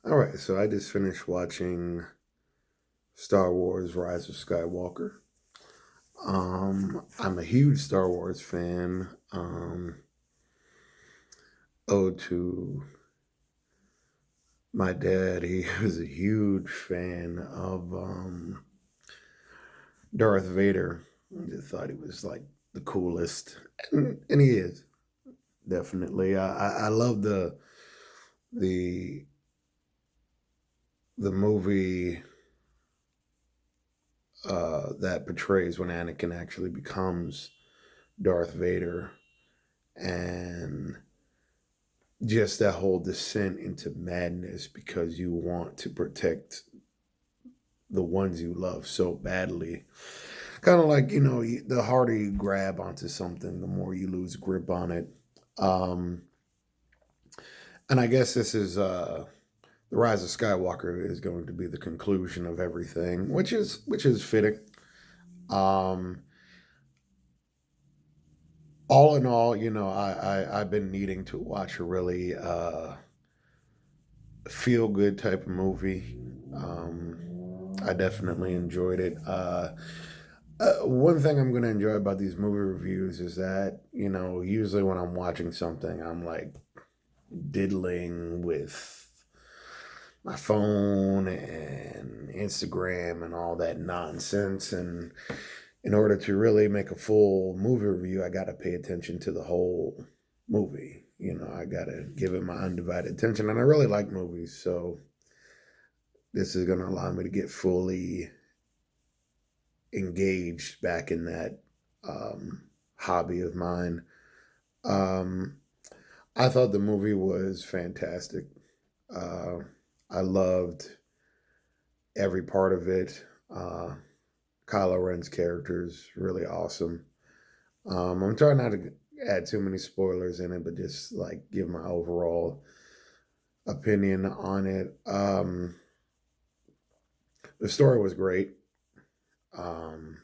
All right, so I just finished watching Star Wars Rise of Skywalker. I'm a huge Star Wars fan. Owed to my dad, he was a huge fan of Darth Vader. I just thought he was like the coolest, and he is definitely. I love the the movie that portrays when Anakin actually becomes Darth Vader, and just that whole descent into madness because you want to protect the ones you love so badly. Kind of like, the harder you grab onto something, the more you lose grip on it. Um, and I guess this is the Rise of Skywalker is going to be the conclusion of everything, which is fitting. Um, all in all, I've been needing to watch a really feel good type of movie. I definitely enjoyed it. One thing I'm going to enjoy about these movie reviews is that, usually when I'm watching something, I'm like diddling with my phone and Instagram and all that nonsense. And in order to really make a full movie review, I got to pay attention to the whole movie. I got to give it my undivided attention. And I really like movies. So this is going to allow me to get fully engaged back in that hobby of mine. Um, I thought the movie was fantastic. Uh, I loved every part of it. Kylo Ren's character is really awesome. I'm trying not to add too many spoilers in it, but just like give my overall opinion on it. The story was great. Um,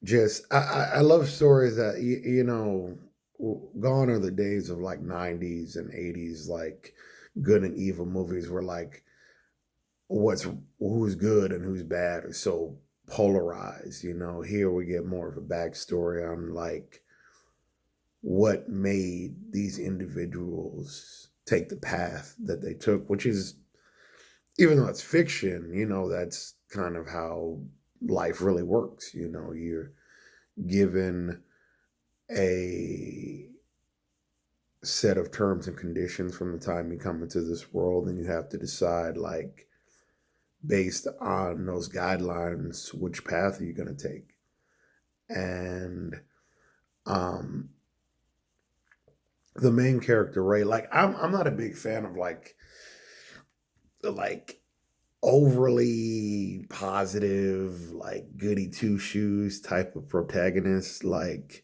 just I love stories that gone are the days of like 90s and 80s like good and evil movies where like who's good and who's bad are so polarized. Here we get more of a backstory on like what made these individuals take the path that they took, which is, even though it's fiction, that's kind of how life really works. You're given a set of terms and conditions from the time you come into this world, and you have to decide, like, based on those guidelines, which path are you going to take. And um the main character, Ray, like, I'm not a big fan of like the overly positive, like goody two shoes type of protagonist, like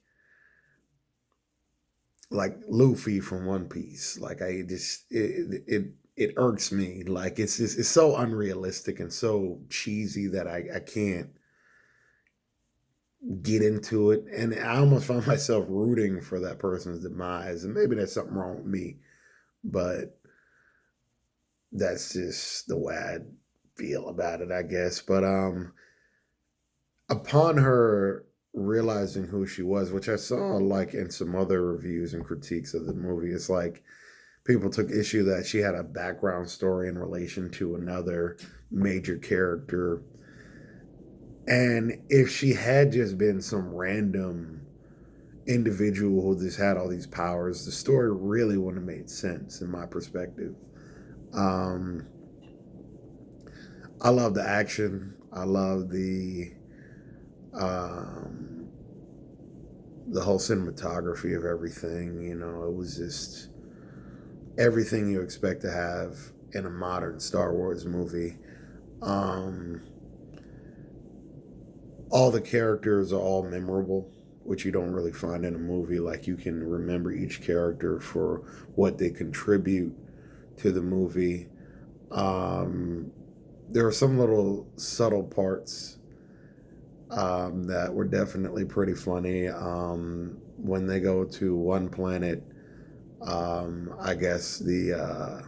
Luffy from One Piece. Like, I just it irks me. Like, it's so unrealistic and so cheesy that I can't get into it, and I almost find myself rooting for that person's demise. And maybe there's something wrong with me, but that's just the way I feel about it, I guess. But upon her realizing who she was, which I saw like in some other reviews and critiques of the movie, it's like people took issue that she had a background story in relation to another major character. And if she had just been some random individual who just had all these powers, the story really wouldn't have made sense in my perspective. Um, I love the action. I love um, the whole cinematography of everything. It was just everything you expect to have in a modern Star Wars movie. Um, all the characters are all memorable, which you don't really find in a movie. Like, you can remember each character for what they contribute to the movie. Um, there are some little subtle parts that were definitely pretty funny. When they go to one planet, I guess the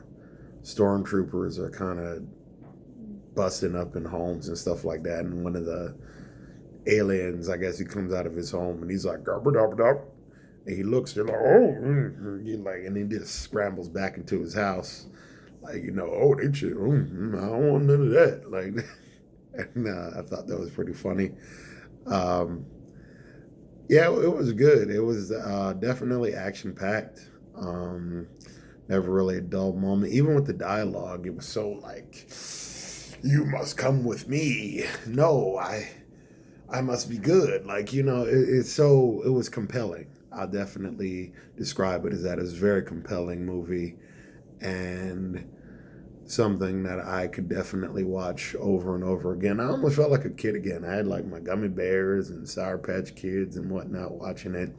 stormtroopers are kind of busting up in homes and stuff like that. And one of the aliens, I guess he comes out of his home and he's like, "Garbage, garbage, garbage." And he looks, they're like, "Oh," like, and he just scrambles back into his house, like, "Oh, they shit, I don't want none of that." Like, and I thought that was pretty funny. Um, yeah, it was good. It was definitely action packed. Never really a dull moment. Even with the dialogue, it was so like, "You must come with me." No, I must be good. Like, it was compelling. I'll definitely describe it as that. It's a very compelling movie and something that I could definitely watch over and over again. I almost felt like a kid again. I had like my gummy bears and Sour Patch Kids and whatnot watching it.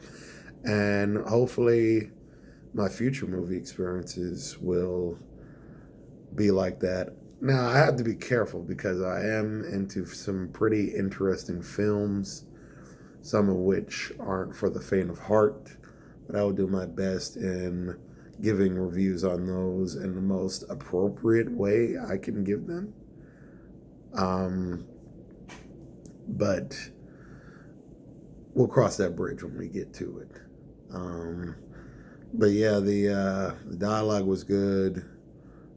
And hopefully my future movie experiences will be like that. Now, I have to be careful because I am into some pretty interesting films, some of which aren't for the faint of heart, but I will do my best in giving reviews on those in the most appropriate way I can give them. Um, but we'll cross that bridge when we get to it. But yeah, the dialogue was good,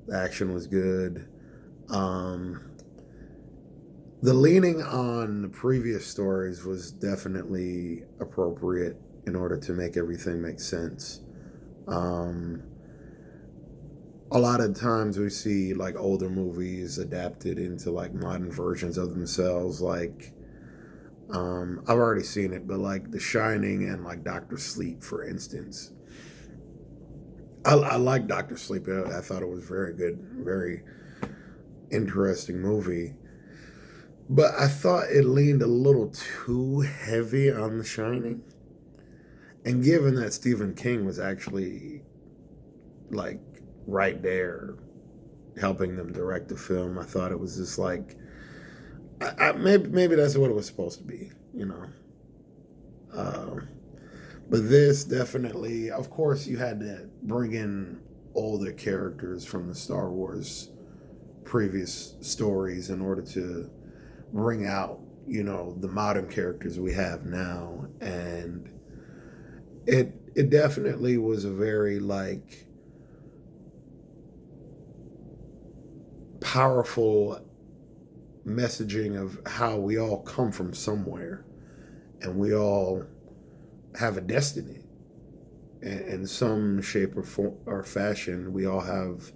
the action was good. The leaning on the previous stories was definitely appropriate in order to make everything make sense. Um, a lot of times we see like older movies adapted into like modern versions of themselves. Like, I've already seen it, but like The Shining and like Doctor Sleep, for instance. I like Doctor Sleep. I thought it was very good, very interesting movie. But I thought it leaned a little too heavy on The Shining. And given that Stephen King was actually like right there helping them direct the film, I thought it was just like, maybe that's what it was supposed to be. Um, but this definitely, of course, you had to bring in older characters from the Star Wars previous stories in order to bring out, the modern characters we have now. And it definitely was a very like powerful messaging of how we all come from somewhere and we all have a destiny in some shape or fashion. We all have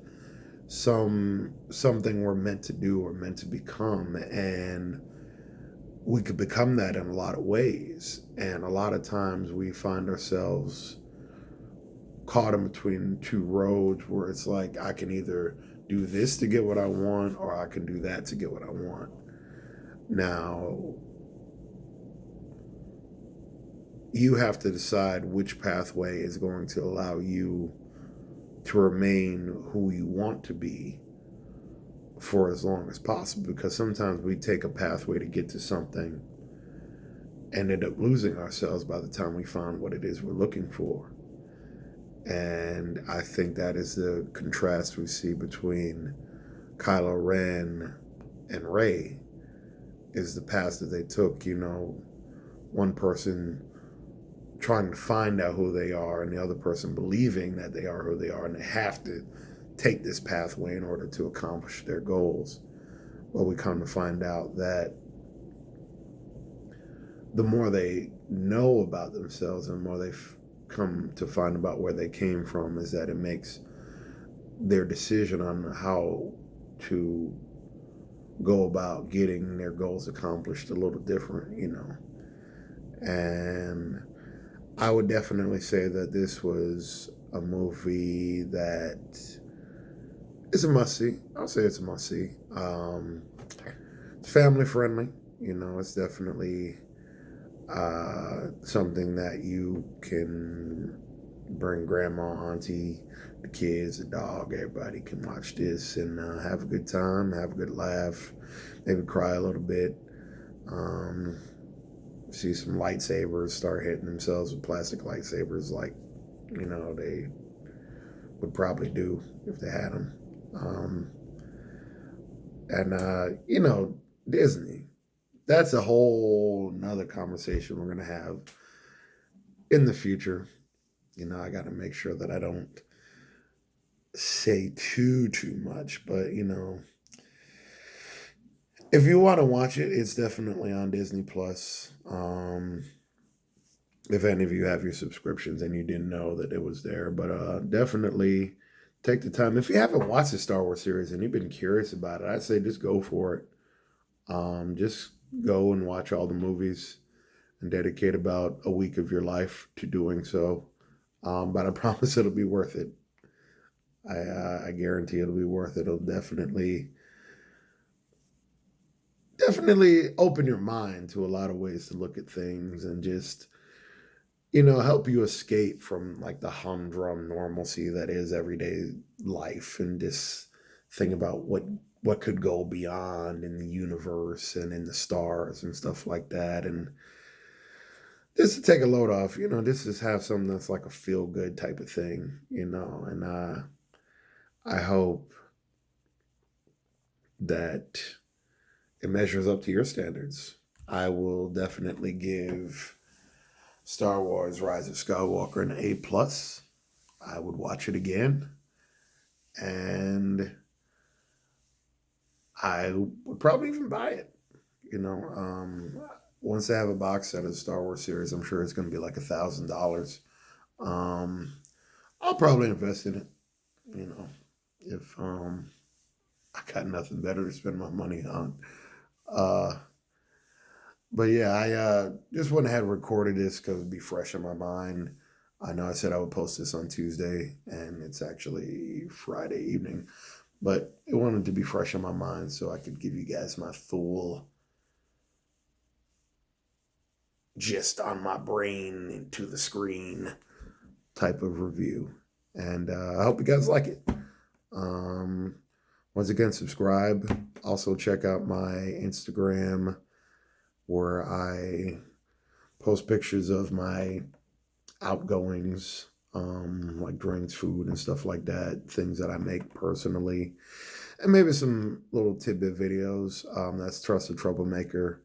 something we're meant to do or meant to become, and we could become that in a lot of ways. And a lot of times we find ourselves caught in between two roads where it's like, I can either do this to get what I want or I can do that to get what I want. Now, you have to decide which pathway is going to allow you to remain who you want to be for as long as possible, because sometimes we take a pathway to get to something and end up losing ourselves by the time we find what it is we're looking for. And I think that is the contrast we see between Kylo Ren and Rey, is the path that they took. One person trying to find out who they are and the other person believing that they are who they are, and they have to take this pathway in order to accomplish their goals. But we come to find out that the more they know about themselves and the more they come to find about where they came from, is that it makes their decision on how to go about getting their goals accomplished a little different. And I would definitely say that this was a movie that is a must-see. I'll say it's a must-see. It's family friendly. It's definitely something that you can bring grandma, auntie, the kids, the dog, everybody can watch this and have a good time, have a good laugh, maybe cry a little bit. See some lightsabers start hitting themselves with plastic lightsabers like, they would probably do if they had them. And Disney. That's a whole nother conversation we're gonna have in the future. I got to make sure that I don't say too much, but if you want to watch it, it's definitely on Disney Plus. If any of you have your subscriptions and you didn't know that it was there, but definitely take the time. If you haven't watched the Star Wars series and you've been curious about it, I'd say just go for it. Just go and watch all the movies and dedicate about a week of your life to doing so. But I promise it'll be worth it. I guarantee it'll be worth it. It'll definitely open your mind to a lot of ways to look at things and just help you escape from like the humdrum normalcy that is everyday life and just think about what could go beyond in the universe and in the stars and stuff like that. And just to take a load off, just to have something that's like a feel good type of thing, and I hope that it measures up to your standards. I will definitely give Star Wars Rise of Skywalker an A plus. I would watch it again. And I would probably even buy it. Once I have a box set of the Star Wars series, I'm sure it's going to be like $1,000. I'll probably invest in it. If I got nothing better to spend my money on. But yeah, I just went ahead and recorded this because it'd be fresh in my mind. I know I said I would post this on Tuesday, and it's actually Friday evening, but it wanted to be fresh in my mind so I could give you guys my full gist on my brain into the screen type of review. And I hope you guys like it. Once again, subscribe. Also, check out my Instagram where I post pictures of my outgoings, like drinks, food, and stuff like that, things that I make personally, and maybe some little tidbit videos. That's Trusted Troublemaker.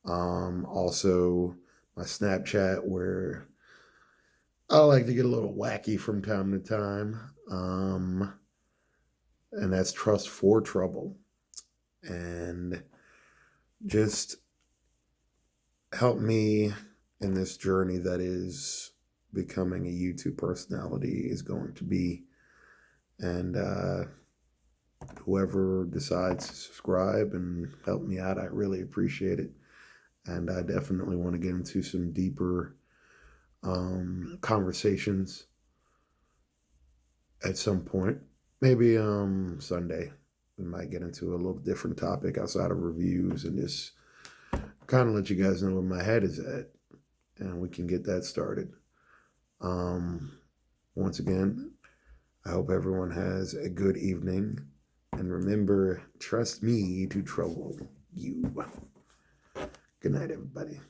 Also, my Snapchat where I like to get a little wacky from time to time. And that's Trust for Trouble. And just help me in this journey that is becoming a YouTube personality is going to be. And whoever decides to subscribe and help me out, I really appreciate it. And I definitely want to get into some deeper conversations at some point. Maybe Sunday we might get into a little different topic outside of reviews and just kind of let you guys know where my head is at, and we can get that started. Once again, I hope everyone has a good evening, and remember, trust me to trouble you. Good night, everybody.